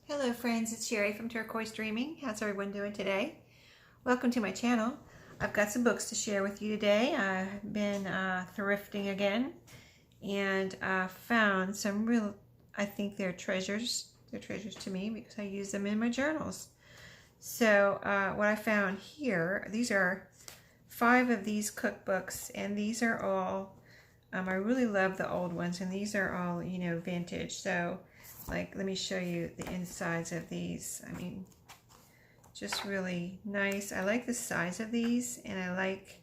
Hello friends, it's Sherry from Turquoise Dreaming. How's everyone doing today? Welcome to my channel. I've got some books to share with you today. I've been thrifting again and found some real, I think they're treasures. They're treasures to me because I use them in my journals. So what I found here, these are 5 of these cookbooks, and these are all, I really love the old ones, and these are all, vintage. So like, let me show you the insides of these. I mean, just really nice. I like the size of these, and I like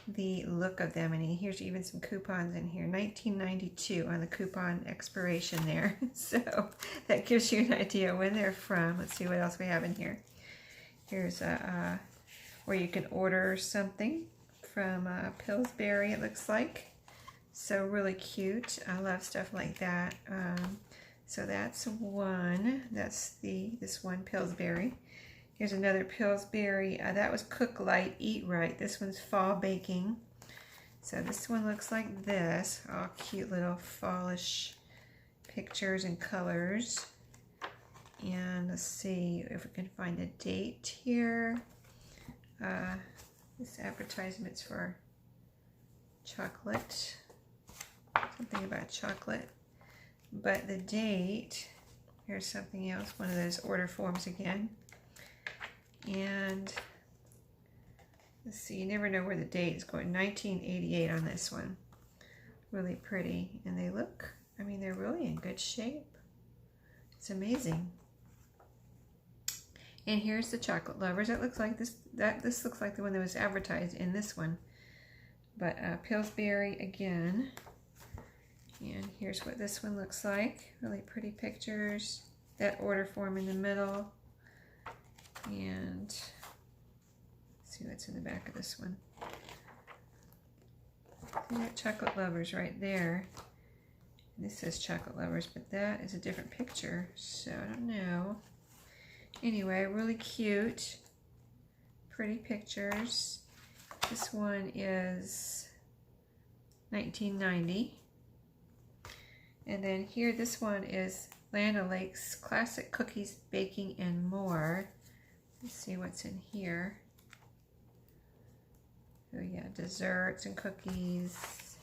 the look of them. And here's even some coupons in here. 1992 on the coupon expiration there. So that gives you an idea when they're from. Let's see what else we have in here. Here's where you can order something from Pillsbury, it looks like. So really cute. I love stuff like that. So that's one. That's this one, Pillsbury. Here's another Pillsbury. That was Cook Light, Eat Right. This one's Fall Baking. So this one looks like this. All cute little fallish pictures and colors. And let's see if we can find a date here. This advertisement's for chocolate. Something about chocolate. But the date, here's something else, one of those order forms again. And let's see, you never know where the date is going. 1988 on this one. Really pretty. And they look, I mean, they're really in good shape. It's amazing. And here's the Chocolate Lovers. It looks like this looks like the one that was advertised in this one. But Pillsbury again. And here's what this one looks like. Really pretty pictures. That order form in the middle. And let's see what's in the back of this one. See that Chocolate Lovers right there. And this says Chocolate Lovers, but that is a different picture. So I don't know. Anyway, really cute. Pretty pictures. This one is 1990. And then here, this one is Land O'Lakes Classic Cookies, Baking, and More. Let's see what's in here. Oh yeah, desserts and cookies.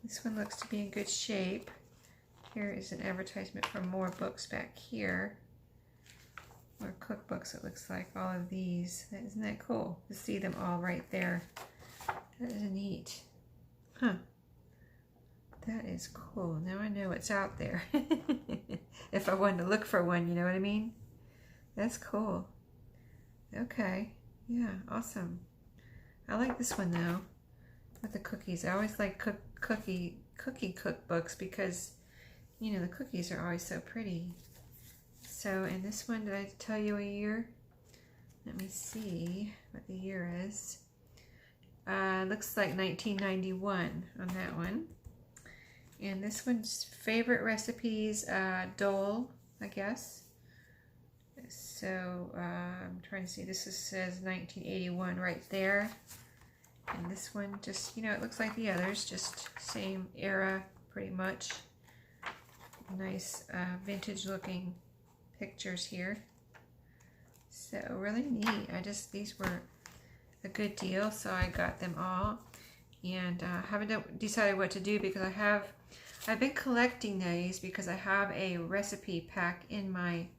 This one looks to be in good shape. Here is an advertisement for more books back here. More cookbooks, it looks like, all of these. Isn't that cool to see them all right there? That is neat. Huh. That is cool. Now I know what's out there. If I wanted to look for one, you know what I mean? That's cool. Okay. Yeah, awesome. I like this one though, with the cookies. I always like cookie cookbooks because, the cookies are always so pretty. So, and this one, did I tell you a year? Let me see what the year is. Looks like 1991 on that one. And this one's favorite recipes, Dole, I guess. So I'm trying to see, says 1981 right there. And this one just, it looks like the others, just same era pretty much. Nice vintage looking pictures here. So really neat. These were a good deal, so I got them all. And haven't decided what to do because I've been collecting these because I have a recipe pack in my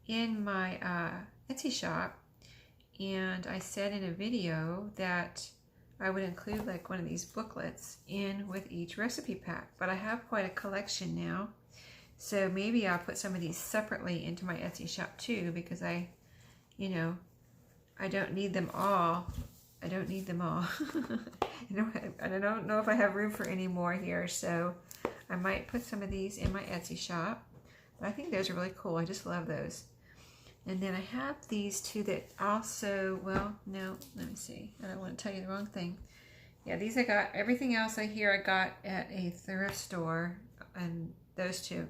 Etsy shop, and I said in a video that I would include like one of these booklets in with each recipe pack, but I have quite a collection now, so maybe I'll put some of these separately into my Etsy shop too, because I don't need them all. I don't need them all. I don't know if I have room for any more here, so I might put some of these in my Etsy shop. But I think those are really cool. I just love those. And then I have these two that also, well, no, let me see. I don't want to tell you the wrong thing. Yeah, these I got, everything else I got at a thrift store, and those two.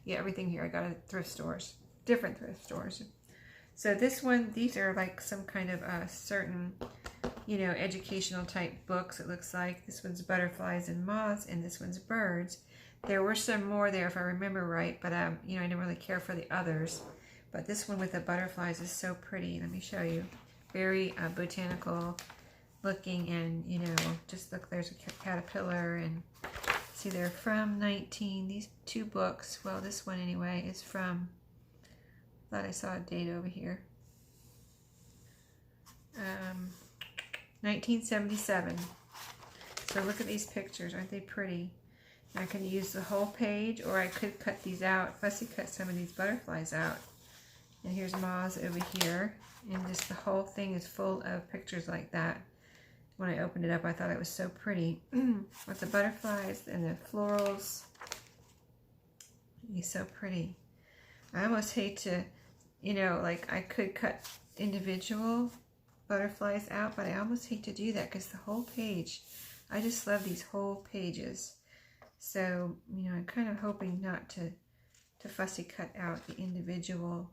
Yeah, everything here I got at thrift stores, different thrift stores. So this one, these are like some kind of certain, educational type books, it looks like. This one's Butterflies and Moths, and this one's Birds. There were some more there if I remember right, but you know, I didn't really care for the others. But this one with the butterflies is so pretty. Let me show you. Very botanical looking, and you know, just look, there's a caterpillar, and see they're from these two books, well this one anyway is from, thought I saw a date over here, 1977. So look at these pictures, aren't they pretty? I could use the whole page, or I could cut these out, fussy cut some of these butterflies out. And here's Moz over here, and just the whole thing is full of pictures like that. When I opened it up, I thought it was so pretty. With the butterflies and the florals. It's so pretty. I almost hate to, you know, like I could cut individual butterflies out, but I almost hate to do that because the whole page, I just love these whole pages. So, you know, I'm kind of hoping not to fussy cut out the individual,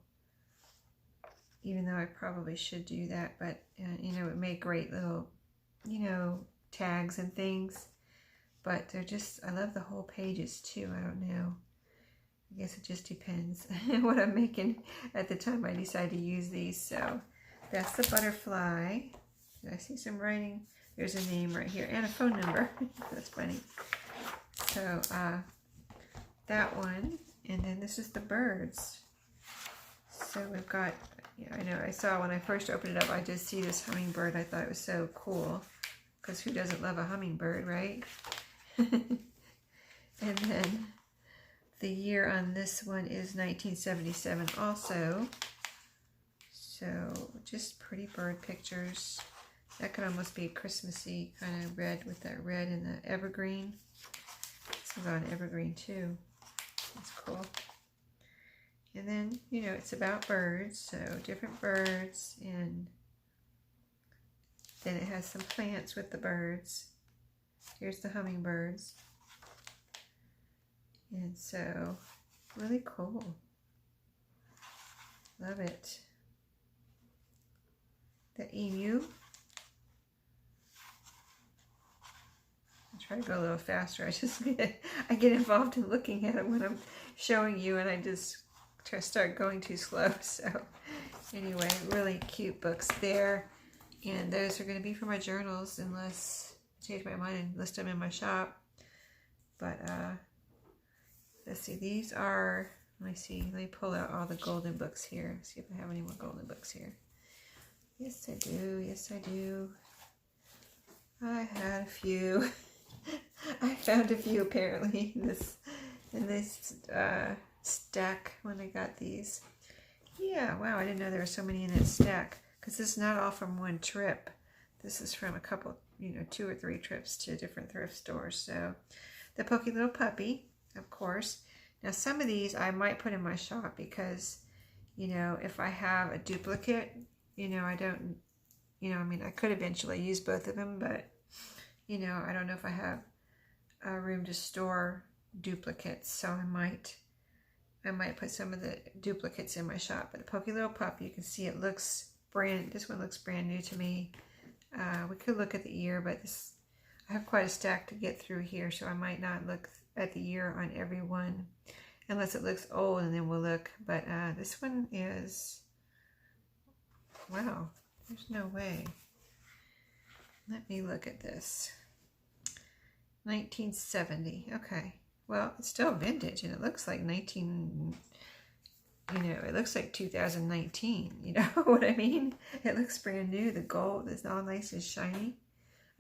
even though I probably should do that, but, you know, it made great little, you know, tags and things, but they're just, I love the whole pages too. I don't know. I guess it just depends what I'm making at the time I decide to use these. So that's the butterfly. Did I see some writing? There's a name right here and a phone number. That's funny. So that one, and then this is the birds. So we've got, yeah, I know I saw when I first opened it up, I did see this hummingbird. I thought it was so cool, because who doesn't love a hummingbird, right? And then the year on this one is 1977 also. So just pretty bird pictures. That could almost be a Christmassy kind of red with that red and the evergreen. This is on evergreen too. That's cool. And then, you know, it's about birds, so different birds, and then it has some plants with the birds. Here's the hummingbirds. And so, really cool. Love it. The emu. I try to go a little faster. I get involved in looking at it when I'm showing you, and I just start going too slow. So anyway, really cute books there, and those are going to be for my journals unless I change my mind and list them in my shop. But let's see, these are, let me pull out all the golden books here, see if I have any more golden books here. Yes I do, yes I do. I had a few. I found a few apparently in this stack when I got these. Yeah, wow, I didn't know there were so many in that stack, because this is not all from one trip. This is from a couple, you know, 2 or 3 trips to different thrift stores. So the Pokey Little Puppy, of course. Now some of these I might put in my shop because, you know, if I have a duplicate, you know, I don't, you know, I mean, I could eventually use both of them, but, you know, I don't know if I have a room to store duplicates, so I might put some of the duplicates in my shop. But the Pokey Little Pup, you can see it looks this one looks brand new to me. We could look at the year, but I have quite a stack to get through here, so I might not look at the year on every one unless it looks old, and then we'll look. But this one is, wow, there's no way. Let me look at this. 1970, okay. Well, it's still vintage, and it looks like it looks like 2019, you know what I mean? It looks brand new. The gold is all nice and shiny.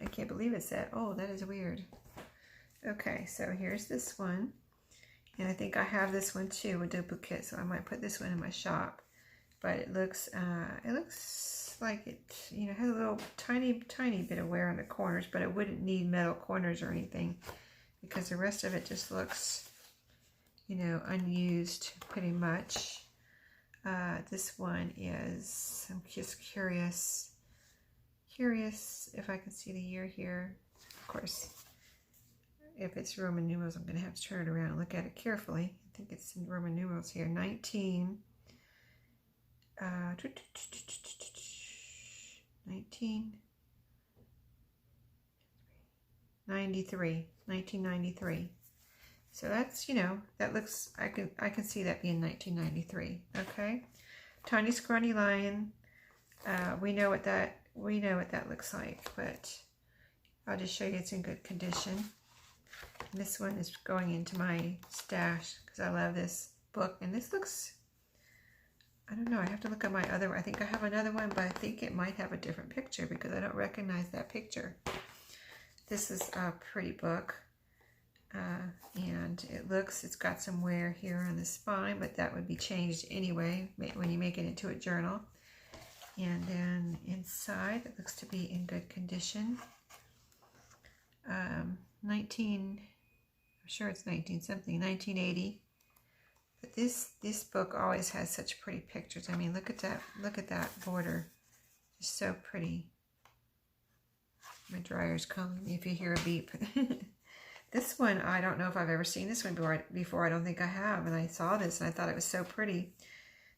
I can't believe it's that old. That is weird. Okay, so here's this one. And I think I have this one too, a duplicate, so I might put this one in my shop. But it looks like it, you know, has a little tiny bit of wear on the corners, but it wouldn't need metal corners or anything, because the rest of it just looks, you know, unused pretty much. This one is, I'm just curious if I can see the year here. Of course, if it's Roman numerals, I'm going to have to turn it around and look at it carefully. I think it's in Roman numerals here. 1993. So that's, you know, that looks, I can see that being 1993. Okay. Tiny Scrawny Lion. We know what that looks like, but I'll just show you it's in good condition. And this one is going into my stash because I love this book. And this looks, I don't know, I have to look at my other one. I think I have another one, but I think it might have a different picture because I don't recognize that picture. This is a pretty book. And it's got some wear here on the spine, but that would be changed anyway when you make it into a journal. And then inside, it looks to be in good condition. I'm sure it's 1980. But this book always has such pretty pictures. I mean, look at that border. Just so pretty. My dryer's calling me if you hear a beep. This one, I don't know if I've ever seen this one before. I don't think I have. And I saw this and I thought it was so pretty.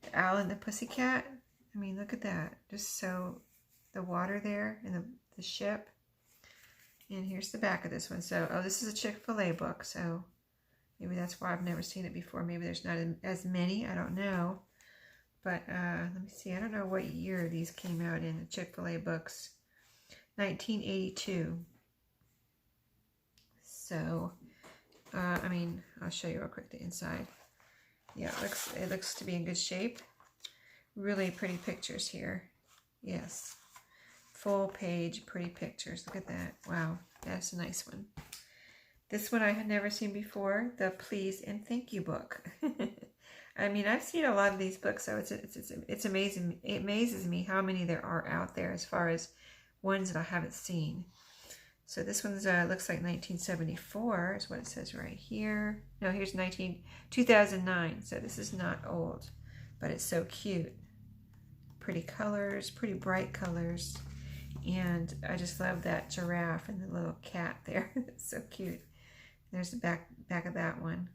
The Owl and the Pussycat. I mean, look at that. Just so, the water there and the ship. And here's the back of this one. So, oh, this is a Chick-fil-A book. So, maybe that's why I've never seen it before. Maybe there's not as many. I don't know. But let me see. I don't know what year these came out in, the Chick-fil-A books. 1982. So, I mean, I'll show you real quick the inside. Yeah, it looks to be in good shape. Really pretty pictures here. Yes. Full page, pretty pictures. Look at that. Wow, that's a nice one. This one I had never seen before, the Please and Thank You book. I mean, I've seen a lot of these books, so it's amazing. It amazes me how many there are out there as far as ones that I haven't seen. So this one's looks like 1974 is what it says right here. No, here's 2009. So this is not old, but it's so cute. Pretty colors, pretty bright colors. And I just love that giraffe and the little cat there. It's so cute. There's the back of that one.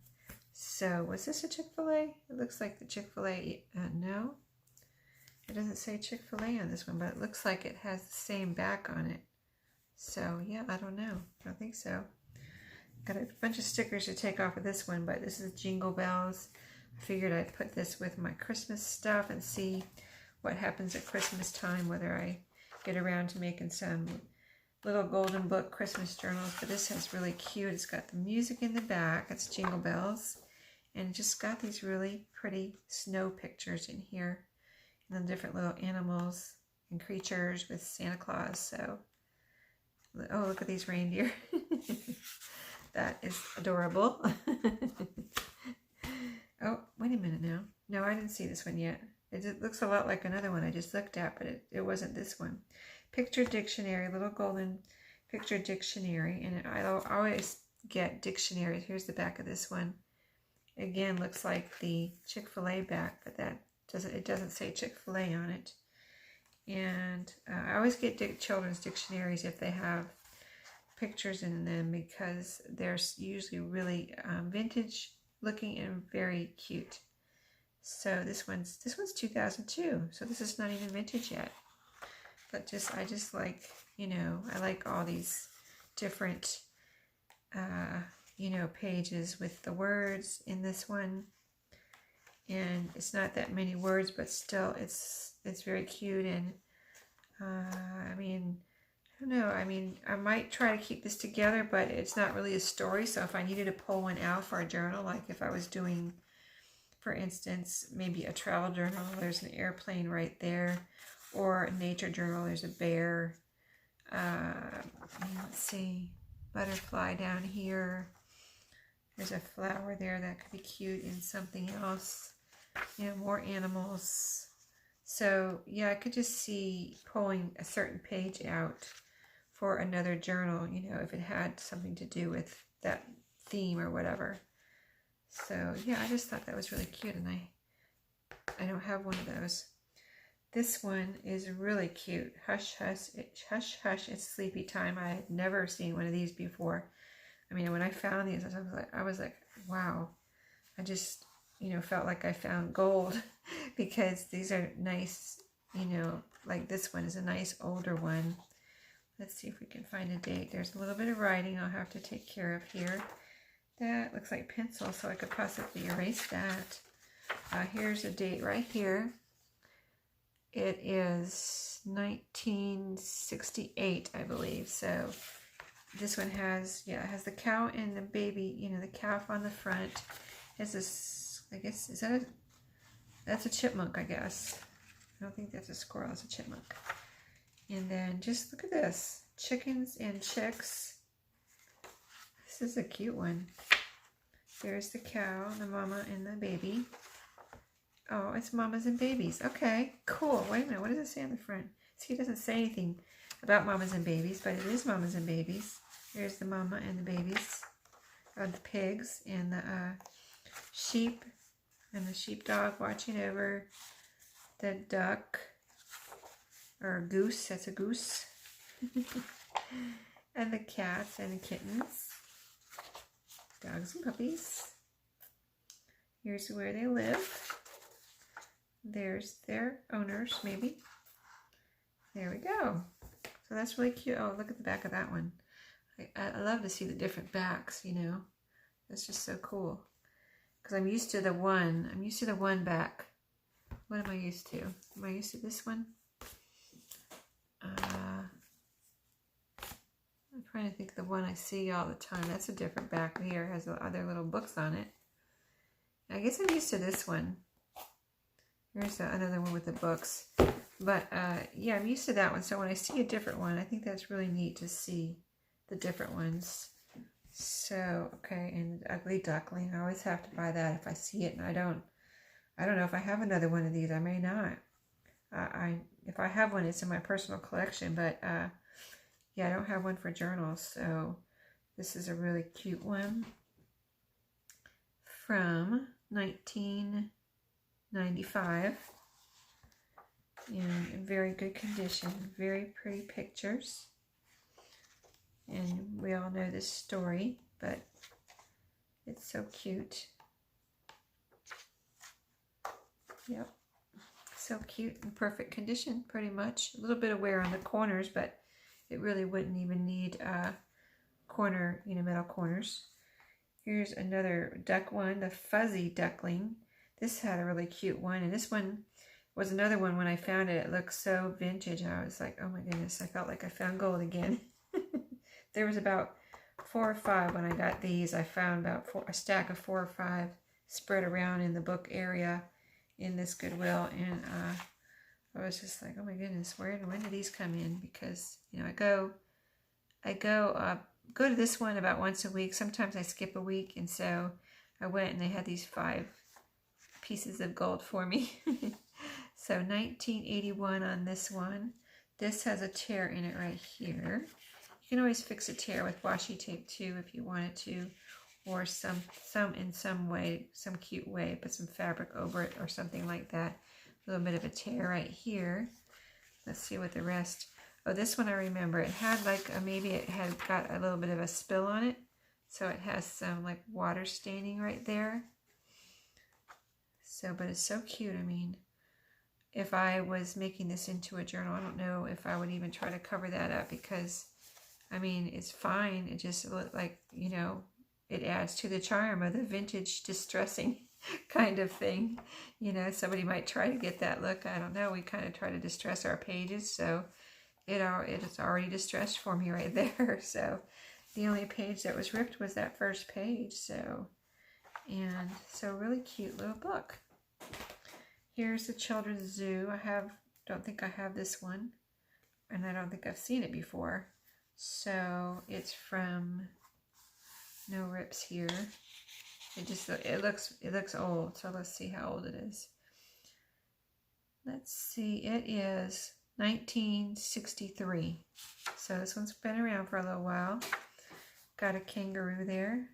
So was this a Chick-fil-A? It looks like the Chick-fil-A. No, it doesn't say Chick-fil-A on this one, but it looks like it has the same back on it. So, yeah, I don't know. I don't think so. Got a bunch of stickers to take off of this one, but this is Jingle Bells. I figured I'd put this with my Christmas stuff and see what happens at Christmas time, whether I get around to making some little golden book Christmas journals. But this is really cute. It's got the music in the back. It's Jingle Bells. And it just got these really pretty snow pictures in here. And then different little animals and creatures with Santa Claus. So, oh, look at these reindeer. That is adorable. Oh, wait a minute now. No, I didn't see this one yet. It looks a lot like another one I just looked at, but it wasn't this one. Picture Dictionary, little golden picture dictionary. And I always get dictionaries. Here's the back of this one. Again, looks like the Chick-fil-A back, but it doesn't say Chick-fil-A on it. And I always get children's dictionaries if they have pictures in them because they're usually really vintage looking and very cute. So this one's 2002, so this is not even vintage yet. But I just like, you know, I like all these different, you know, pages with the words in this one. And it's not that many words, but still it's very cute. And I mean, I don't know. I mean, I might try to keep this together, but it's not really a story. So if I needed to pull one out for a journal, like if I was doing, for instance, maybe a travel journal, there's an airplane right there, or a nature journal, there's a bear. Let's see, butterfly down here. There's a flower there that could be cute in something else. You know, more animals. So, yeah, I could just see pulling a certain page out for another journal, you know, if it had something to do with that theme or whatever. So, yeah, I just thought that was really cute, and I don't have one of those. This one is really cute. Hush, hush, it's sleepy time. I had never seen one of these before. I mean, when I found these, I was like, wow. I just, you know, felt like I found gold because these are nice, you know, like this one is a nice older one. Let's see if we can find a date. There's a little bit of writing I'll have to take care of here. That looks like pencil, so I could possibly erase that. Here's a date right here. It is 1968, I believe. So this one has, yeah, it has the cow and the baby, you know, the calf on the front. It has this, I guess, is that that's a chipmunk, I guess. I don't think that's a squirrel, it's a chipmunk. And then just look at this, chickens and chicks. This is a cute one. There's the cow, the mama, and the baby. Oh, it's mamas and babies. Okay, cool. Wait a minute, what does it say on the front? See, it doesn't say anything about mamas and babies, but it is mamas and babies. There's the mama and the babies, the pigs, and the sheep, and the sheepdog watching over the duck, or goose, that's a goose. And the cats and the kittens. Dogs and puppies. Here's where they live. There's their owners, maybe. There we go. So that's really cute. Oh, look at the back of that one. I love to see the different backs, you know. That's just so cool. Because I'm used to the one. I'm used to the one back. What am I used to? Am I used to this one? I'm trying to think of the one I see all the time. That's a different back here. It has other little books on it. I guess I'm used to this one. Here's another one with the books. But yeah, I'm used to that one. So when I see a different one, I think that's really neat to see the different ones. So, okay, and the ugly duckling. I always have to buy that if I see it, and I don't know if I have another one of these. I may not. If I have one, it's in my personal collection, but yeah, I don't have one for journals. So this is a really cute one from 1995. In very good condition, very pretty pictures. And we all know this story, but it's so cute. Yep, so cute and perfect condition, pretty much. A little bit of wear on the corners, but it really wouldn't even need corner, you know, metal corners. Here's another duck one, the fuzzy duckling. This had a really cute one, and this one was another one. When I found it, it looked so vintage. I was like, oh my goodness, I felt like I found gold again. There was about 4 or 5 when I got these. I found about a stack of 4 or 5 spread around in the book area in this Goodwill, and I was just like, oh my goodness, when do these come in? Because, you know, I go to this one about once a week. Sometimes I skip a week, and so I went and they had these 5 pieces of gold for me. So 1981 on this one. This has a tear in it right here. You can always fix a tear with washi tape too if you wanted to, or some in some way, some cute way, put some fabric over it or something like that. A little bit of a tear right here. Let's see what the rest. Oh, this one I remember. It had like maybe it had got a little bit of a spill on it, so it has some like water staining right there. So, but it's so cute. I mean, if I was making this into a journal, I don't know if I would even try to cover that up, because I mean, it's fine. It just looked like, you know, it adds to the charm of the vintage distressing kind of thing. You know, somebody might try to get that look. I don't know. We kind of try to distress our pages, so it's already distressed for me right there. So the only page that was ripped was that first page. So, and so really cute little book. Here's the Children's Zoo. Don't think I have this one, and I don't think I've seen it before. So it's from, no rips here. It looks old. So let's see how old it is. Let's see. It is 1963. So this one's been around for a little while. Got a kangaroo there,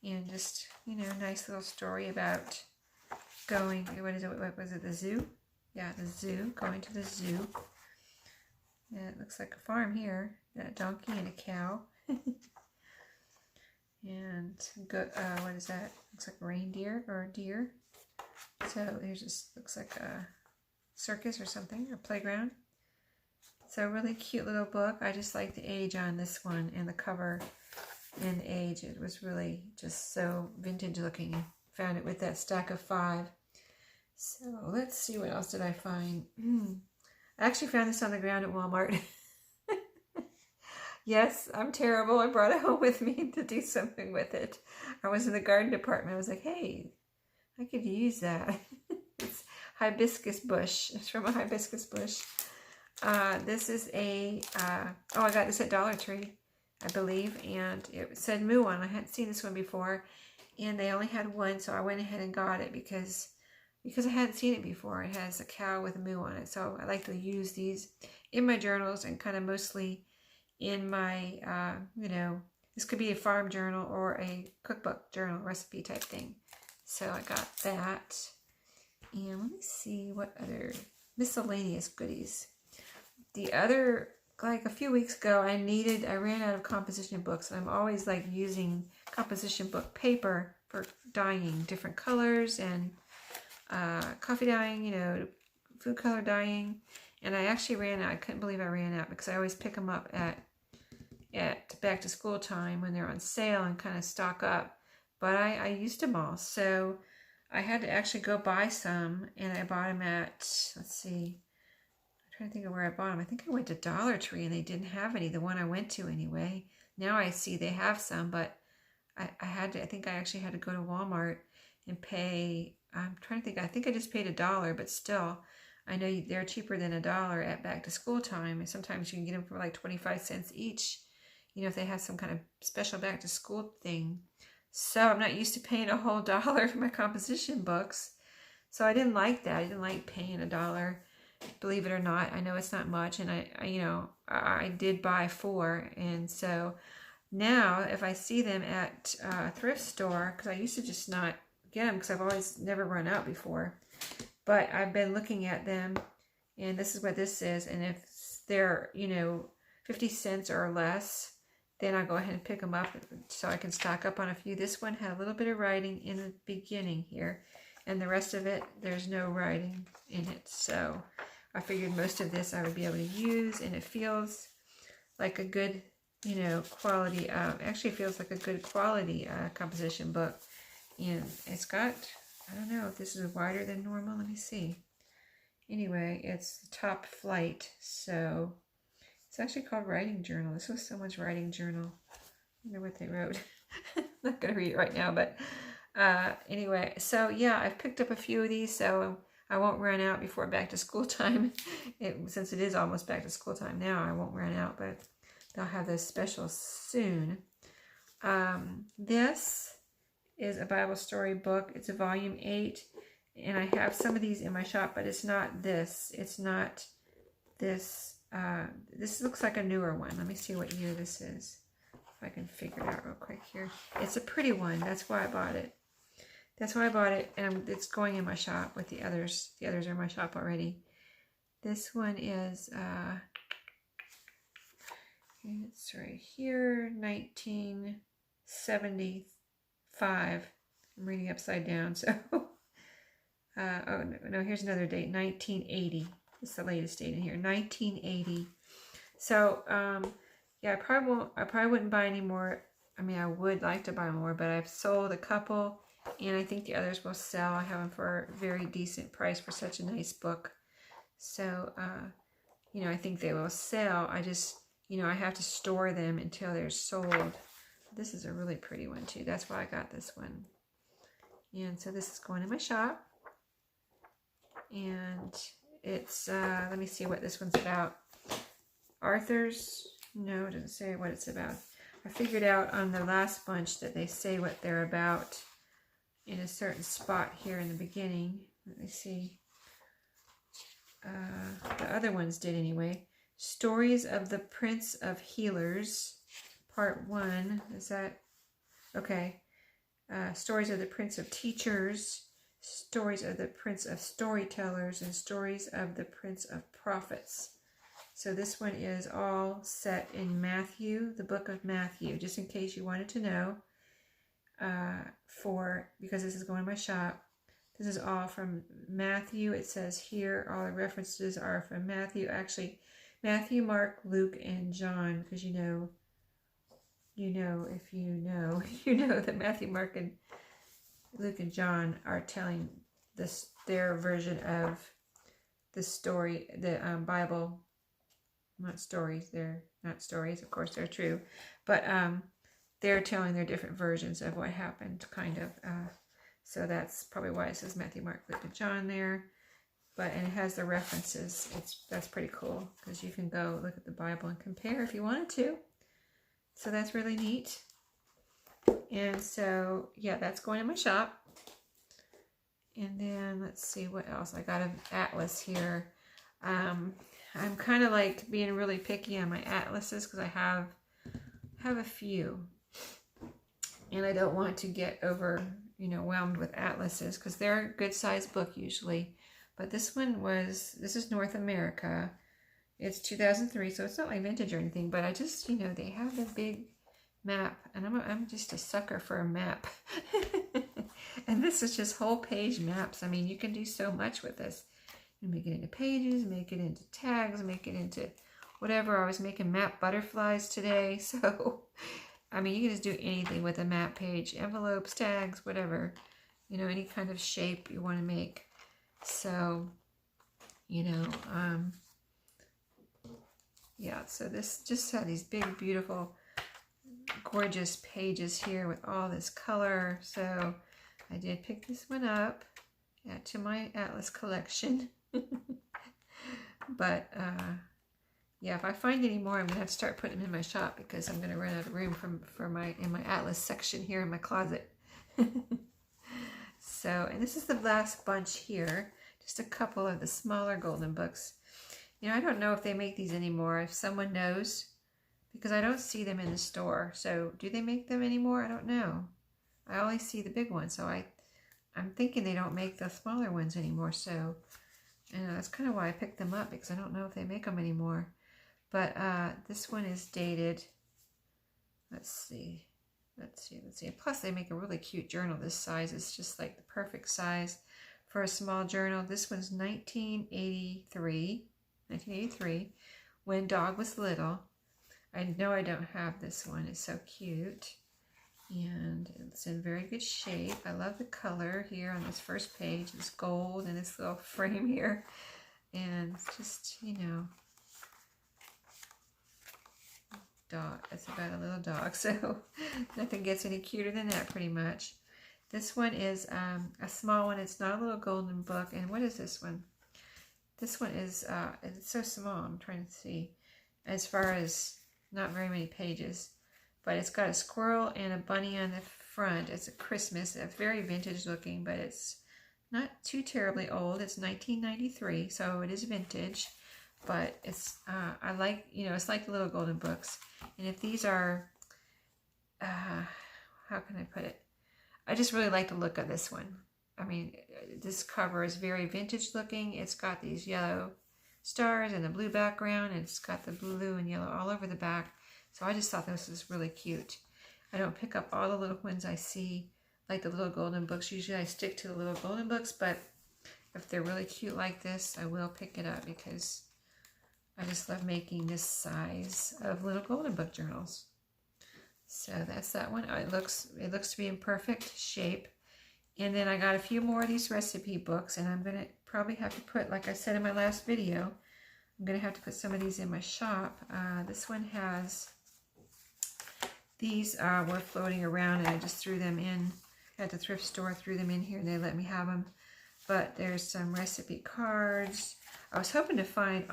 and just, you know, nice little story about going. What is it? What was it? The zoo? Yeah, the zoo. Going to the zoo. And it looks like a farm here. Got a donkey and a cow. And what is that? Looks like a reindeer or a deer. So here's just looks like a circus or something, or playground. So really cute little book. I just like the age on this one, and the cover in age. It was really just so vintage looking. Found it with that stack of 5. So let's see, what else did I find? I actually found this on the ground at Walmart. Yes, I'm terrible. I brought it home with me to do something with it. I was in the garden department. I was like, hey, I could use that. It's hibiscus bush. It's from a hibiscus bush. This is a, oh, I got this at Dollar Tree, I believe, and it said moo on. I hadn't seen this one before, and they only had one, so I went ahead and got it because I hadn't seen it before. It has a cow with a moo on it, so I like to use these in my journals and kind of mostly in my, you know, this could be a farm journal or a cookbook journal recipe type thing. So I got that. And let me see what other miscellaneous goodies. The other, like a few weeks ago, I ran out of composition books. I'm always like using composition book paper for dyeing different colors and coffee dyeing, you know, food color dyeing. And I actually ran out. I couldn't believe I ran out because I always pick them up at back to school time when they're on sale and kind of stock up. But I used them all. So I had to actually go buy some, and I bought them at, let's see, I'm trying to think of where I bought them. I think I went to Dollar Tree and they didn't have any, the one I went to anyway. Now I see they have some, but I think I actually had to go to Walmart and pay, I'm trying to think, I think I just paid $1, but still, I know they're cheaper than $1 at back to school time. And sometimes you can get them for like 25 cents each, you know, if they have some kind of special back to school thing. So I'm not used to paying a whole $1 for my composition books. So I didn't like that. I didn't like paying $1, believe it or not. I know it's not much, and I you know, I did buy 4. And so now if I see them at a thrift store, because I used to just not get them because I've always never run out before. But I've been looking at them, and this is what this is. And if they're, you know, 50 cents or less, then I'll go ahead and pick them up so I can stock up on a few. This one had a little bit of writing in the beginning here, and the rest of it, there's no writing in it. So I figured most of this I would be able to use, and it feels like a good, you know, quality, actually feels like a good quality composition book. And it's got, I don't know if this is wider than normal. Let me see. Anyway, it's the top flight, so it's actually called Writing Journal. This was someone's writing journal. I wonder what they wrote. I'm not going to read it right now, but anyway, so yeah, I've picked up a few of these, so I won't run out before back to school time. Since it is almost back to school time now, I won't run out, but they'll have those specials soon. This is a Bible story book. It's a volume 8, and I have some of these in my shop, but it's not this. It's not this. This looks like a newer one. Let me see what year this is, if I can figure it out real quick here. It's a pretty one. That's why I bought it. That's why I bought it, and it's going in my shop with the others. The others are in my shop already. This one is, it's right here, 1975. I'm reading upside down, so, oh, no, here's another date, 1980. It's the latest date in here, 1980. So, yeah, I probably wouldn't buy any more. I mean, I would like to buy more, but I've sold a couple, and I think the others will sell. I have them for a very decent price for such a nice book. So, you know, I think they will sell. I just, you know, I have to store them until they're sold. This is a really pretty one, too. That's why I got this one. And so this is going in my shop. And it's, let me see what this one's about. Arthur's, no, it doesn't say what it's about. I figured out on the last bunch that they say what they're about in a certain spot here in the beginning. Let me see. The other ones did anyway. Stories of the Prince of Healers, Part 1. Is that? Okay. Stories of the Prince of Teachers, Stories of the Prince of Storytellers, and Stories of the Prince of Prophets. So this one is all set in Matthew, the book of Matthew, just in case you wanted to know, because this is going in my shop. This is all from Matthew. It says here all the references are from Matthew. Actually, Matthew, Mark, Luke, and John, because you know you know, if you know, you know that Matthew, Mark, and Luke and John are telling this their version of the story, the Bible. Not stories. They're not stories. Of course, they're true, but they're telling their different versions of what happened, kind of. So that's probably why it says Matthew, Mark, Luke, and John there. But and it has the references. That's pretty cool because you can go look at the Bible and compare if you wanted to. So that's really neat. And so yeah, that's going in my shop. And then let's see what else. I got an atlas here. I'm kind of like being really picky on my atlases because I have a few, and I don't want to get overwhelmed with atlases because they're a good sized book usually. But this is North America. It's 2003, so it's not like vintage or anything, but I just, they have the big map, and I'm just a sucker for a map. And this is just whole page maps. I mean, you can do so much with this. You make it into pages, make it into tags, make it into whatever. I was making map butterflies today, so I mean, you can just do anything with a map page, envelopes, tags, whatever, any kind of shape you want to make. So, yeah, so this just had these big, beautiful, gorgeous pages here with all this color. So I did pick this one up, add to my atlas collection. But yeah, if I find any more, I'm gonna have to start putting them in my shop because I'm gonna run out of room in my atlas section here in my closet. So, and this is the last bunch here, just a couple of the smaller golden books. I don't know if they make these anymore, if someone knows, because I don't see them in the store. So do they make them anymore? I don't know. I only see the big ones, so I'm thinking they don't make the smaller ones anymore. So that's kind of why I picked them up, because I don't know if they make them anymore. But this one is dated. Let's see. Plus, they make a really cute journal. This size is just like the perfect size for a small journal. This one's 1983, when Dog was little. I know I don't have this one. It's so cute. And it's in very good shape. I love the color here on this first page. It's gold and this little frame here. And it's just, dog. It's about a little dog. So nothing gets any cuter than that pretty much. This one is a small one. It's not a little golden book. And what is this one? This one is, it's so small. I'm trying to see. As far as not very many pages. But it's got a squirrel and a bunny on the front. It's a Christmas. It's very vintage looking, but it's not too terribly old. It's 1993, so it is vintage. But it's, I like, it's like the little golden books. And if these are, how can I put it? I just really like the look of this one. I mean, this cover is very vintage looking. It's got these yellow stars and a blue background, and it's got the blue and yellow all over the back. So I just thought this was really cute. I don't pick up all the little ones I see, like the little golden books. Usually I stick to the little golden books, but if they're really cute like this, I will pick it up because I just love making this size of little golden book journals. So that's that one. It looks to be in perfect shape. And then I got a few more of these recipe books, and I'm gonna probably have to put, like I said in my last video, I'm gonna have to put some of these in my shop. This one has, these were floating around and I just threw them in at the thrift store, threw them in here and they let me have them. But there's some recipe cards. I was hoping to find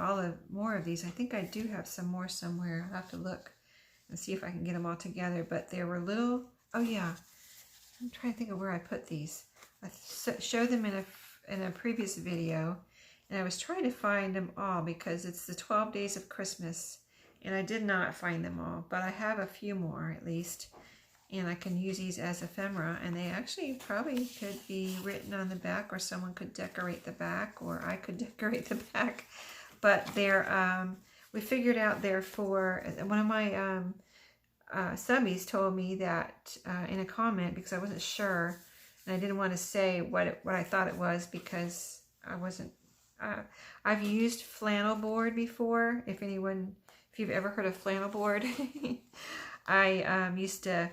more of these. I think I do have some more somewhere. I'll have to look and see if I can get them all together. But there were little, oh yeah, I'm trying to think of where I put these. I showed them in a previous video, and I was trying to find them all because it's the 12 days of Christmas, and I did not find them all, but I have a few more at least, and I can use these as ephemera, and they actually probably could be written on the back, or someone could decorate the back, or I could decorate the back. But they're, we figured out they're for, one of my subbies told me that in a comment, because I wasn't sure, and I didn't want to say what I thought it was because I wasn't, I've used flannel board before, if you've ever heard of flannel board. I used to,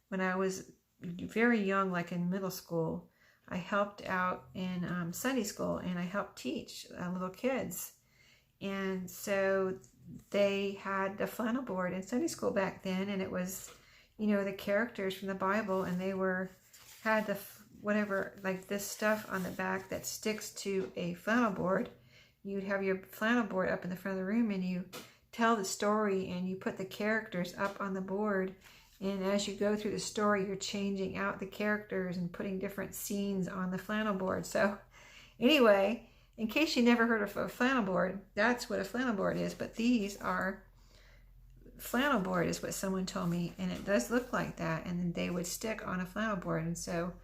when I was very young, like in middle school, I helped out in Sunday school, and I helped teach little kids. And so they had a flannel board in Sunday school back then, and it was, you know, the characters from the Bible, and they had the whatever, like this stuff on the back that sticks to a flannel board. You'd have your flannel board up in the front of the room, and you tell the story, and you put the characters up on the board. And as you go through the story, you're changing out the characters and putting different scenes on the flannel board. So anyway, in case you never heard of a flannel board, that's what a flannel board is. But these are, flannel board is what someone told me, and it does look like that. And then they would stick on a flannel board. And so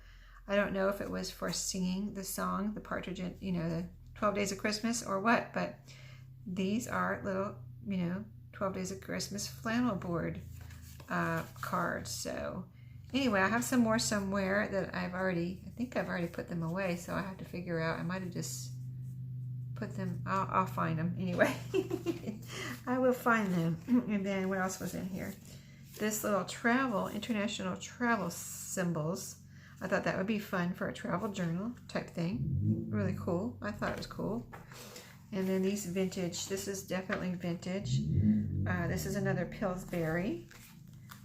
I don't know if it was for singing the song, the Partridge, you know, the 12 Days of Christmas or what, but these are little, you know, 12 Days of Christmas flannel board cards. So anyway, I have some more somewhere that I think I've already put them away, so I have to figure out. I might have just put them, I'll find them anyway. I will find them. And then what else was in here? This little international travel symbols. I thought that would be fun for a travel journal type thing. Really cool. I thought it was cool. And then these vintage, this is definitely vintage. This is another Pillsbury.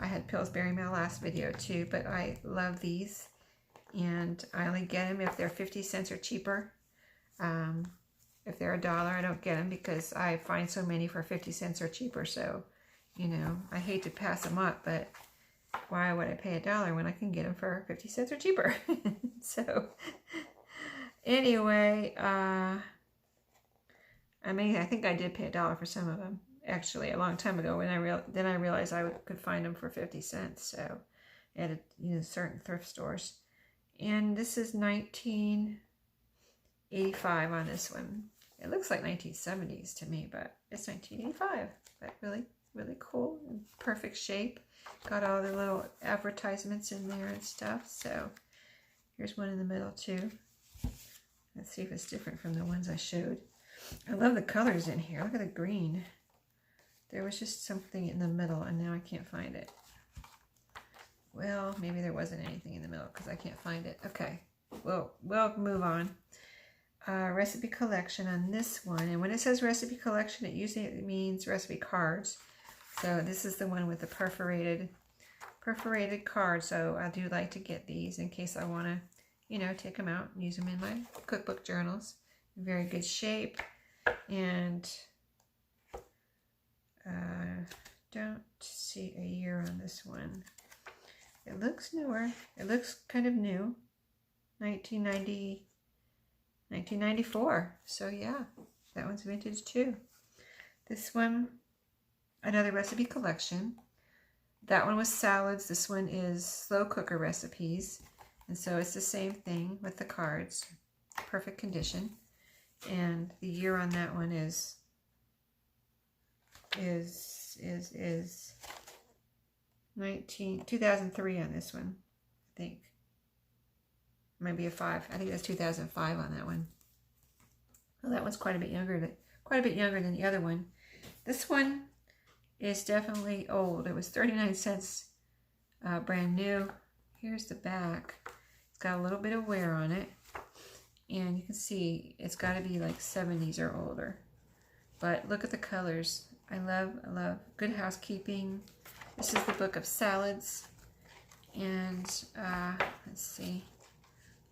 I had Pillsbury in my last video too, but I love these. And I only get them if they're 50 cents or cheaper. If they're $1, I don't get them because I find so many for 50 cents or cheaper. So, you know, I hate to pass them up, but why would I pay $1 when I can get them for 50 cents or cheaper? So, anyway, I think I did pay $1 for some of them, actually, a long time ago. When I realized I could find them for 50 cents. So, at certain thrift stores. And this is 1985 on this one. It looks like 1970s to me, but it's 1985. But really, really cool and perfect shape. Got all the little advertisements in there and stuff. So here's one in the middle too. Let's see if it's different from the ones I showed. I love the colors in here. Look at the green. There was just something in the middle, and now I can't find it. Well, maybe there wasn't anything in the middle because I can't find it. Okay, we'll move on. Recipe collection on this one. And when it says recipe collection, it usually means recipe cards. So this is the one with the perforated card. So I do like to get these in case I want to, you know, take them out and use them in my cookbook journals. In very good shape. And don't see a year on this one. It looks newer. It looks kind of new. 1994. So yeah, that one's vintage too. This one, another recipe collection. That one was salads. This one is slow cooker recipes. And so it's the same thing with the cards. Perfect condition. And the year on that one is 2003 on this one, I think. Might be a 5. I think that's 2005 on that one. Well, that one's quite a bit younger than the other one. This one is definitely old. It was 39 cents brand new. Here's the back. It's got a little bit of wear on it. And you can see it's got to be like 70s or older. But look at the colors. I love Good Housekeeping. This is the book of salads. And let's see.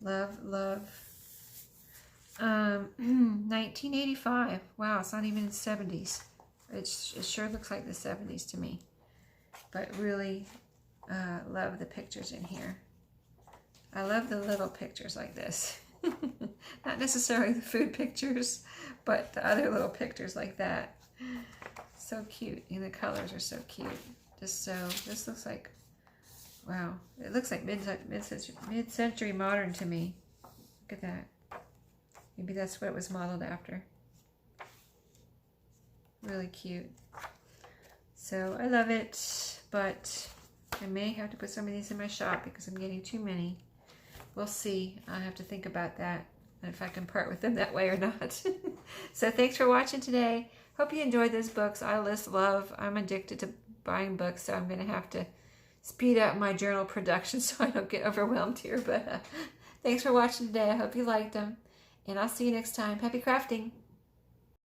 Love 1985. Wow, it's not even in the 70s. It sure looks like the 70s to me. But really love the pictures in here. I love the little pictures like this. Not necessarily the food pictures, but the other little pictures like that. So cute. And the colors are so cute. This looks like, wow. It looks like mid-century modern to me. Look at that. Maybe that's what it was modeled after. Really cute. So I love it, but I may have to put some of these in my shop because I'm getting too many. We'll see. I'll have to think about that, and if I can part with them that way or not. So thanks for watching today. Hope you enjoyed those books. I'm addicted to buying books, so I'm going to have to speed up my journal production so I don't get overwhelmed here. But thanks for watching today. I hope you liked them, and I'll see you next time. Happy crafting!